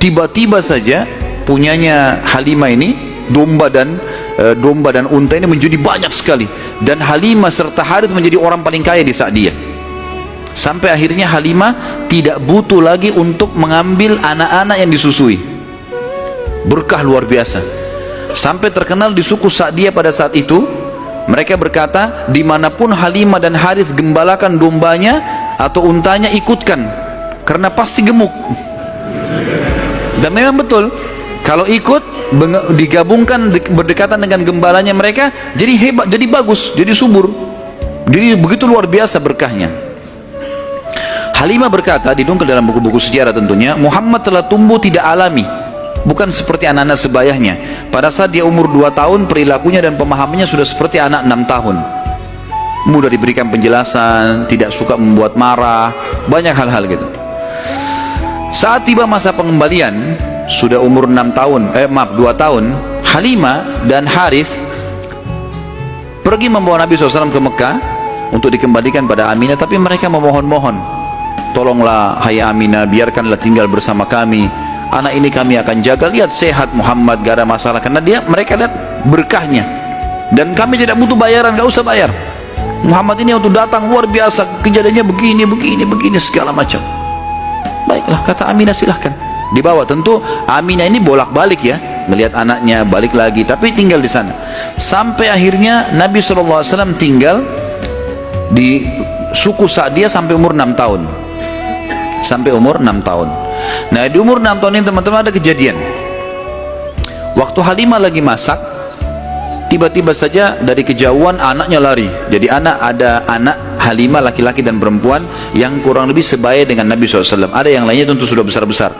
Tiba-tiba saja punyanya Halimah ini domba dan unta ini menjadi banyak sekali, dan Halimah serta Harith menjadi orang paling kaya di Sa'diyah. Sampai akhirnya Halimah tidak butuh lagi untuk mengambil anak-anak yang disusui. Berkah luar biasa. Sampai terkenal di suku Sa'diyah pada saat itu, mereka berkata, dimanapun Halimah dan Harith gembalakan dombanya atau untanya, ikutkan, karena pasti gemuk. Dan memang betul, kalau ikut digabungkan berdekatan dengan gembalanya mereka, jadi hebat, jadi bagus, jadi subur, jadi begitu luar biasa berkahnya. Halimah berkata, didongkel dalam buku-buku sejarah tentunya, Muhammad telah tumbuh tidak alami, bukan seperti anak-anak sebayahnya. Pada saat dia umur 2 tahun, perilakunya dan pemahamannya sudah seperti anak 6 tahun. Mudah diberikan penjelasan, tidak suka membuat marah, banyak hal-hal gitu. Saat tiba masa pengembalian, sudah umur 2 tahun, Halimah dan Harith pergi membawa Nabi SAW ke Mekah untuk dikembalikan pada Aminah, tapi mereka memohon-mohon, tolonglah hai Aminah, biarkanlah tinggal bersama kami, anak ini kami akan jaga, lihat sehat Muhammad, gak ada masalah, karena mereka lihat berkahnya, dan kami tidak butuh bayaran, gak usah bayar. Muhammad ini waktu datang luar biasa, kejadiannya begini segala macam. Baiklah, kata Aminah, silahkan dibawa. Tentu Aminah ini bolak-balik ya, melihat anaknya, balik lagi, tapi tinggal di sana. Sampai akhirnya Nabi SAW tinggal di suku Sa'diyah sampai umur 6 tahun. Sampai umur 6 tahun. Nah, di umur 6 tahun ini teman-teman ada kejadian. Waktu Halimah lagi masak, tiba-tiba saja dari kejauhan anaknya lari. Jadi ada anak Halimah laki-laki dan perempuan yang kurang lebih sebaya dengan Nabi SAW. Ada yang lainnya tentu sudah besar-besar.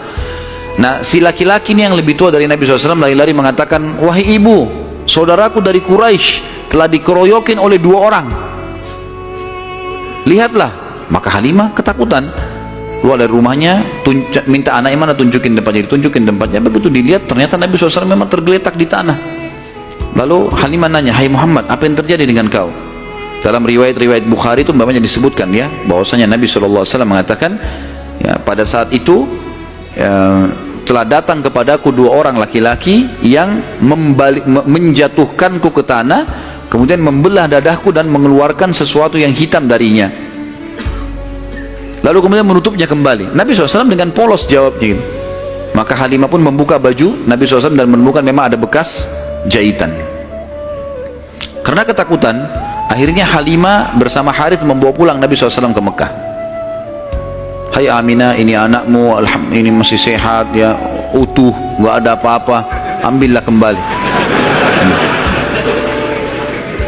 Nah, si laki-laki ini yang lebih tua dari Nabi SAW lari-lari mengatakan, wahai ibu, saudaraku dari Quraisy telah dikeroyokin oleh 2 orang. Lihatlah. Maka Halimah ketakutan, keluar dari rumahnya, minta anaknya, mana, tunjukin tempatnya. Begitu dilihat, ternyata Nabi SAW memang tergeletak di tanah. Lalu Halimah nanya, hai Muhammad, apa yang terjadi dengan kau? Dalam riwayat Bukhari itu umpamanya disebutkan ya, bahwasanya Nabi SAW mengatakan, ya, pada saat itu telah datang kepadaku 2 orang laki-laki yang menjatuhkanku ke tanah, kemudian membelah dadahku dan mengeluarkan sesuatu yang hitam darinya, lalu kemudian menutupnya kembali. Nabi SAW dengan polos jawabnya gitu. Maka Halimah pun membuka baju Nabi SAW dan menemukan memang ada bekas jahitan. Karena ketakutan, akhirnya Halimah bersama Harith membawa pulang Nabi SAW ke Mekah. Hai Aminah, ini anakmu, ini masih sehat ya, utuh, gak ada apa-apa, ambillah kembali.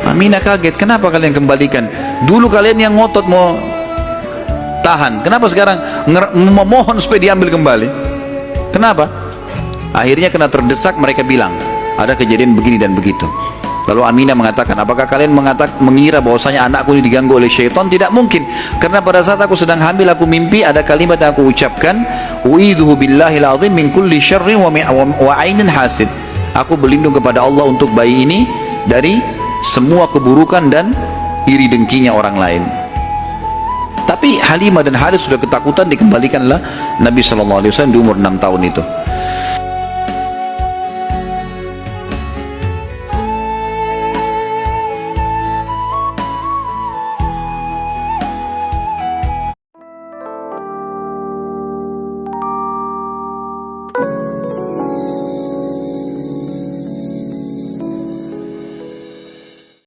Aminah kaget, kenapa kalian kembalikan? Dulu kalian yang ngotot mau tahan, kenapa sekarang memohon supaya diambil kembali? Kenapa? Akhirnya kena terdesak, mereka bilang ada kejadian begini dan begitu. Lalu Aminah mengatakan, apakah kalian mengira bahwasanya anakku ini diganggu oleh syaitan? Tidak mungkin, karena pada saat aku sedang hamil, aku mimpi ada kalimat yang aku ucapkan, u'idzuhu billahil azim min kulli syarrin wa ainin hasid. Aku berlindung kepada Allah untuk bayi ini dari semua keburukan dan iri dengkinya orang lain. Tapi Halimah dan Harith sudah ketakutan, dikembalikanlah Nabi SAW di umur 6 tahun itu.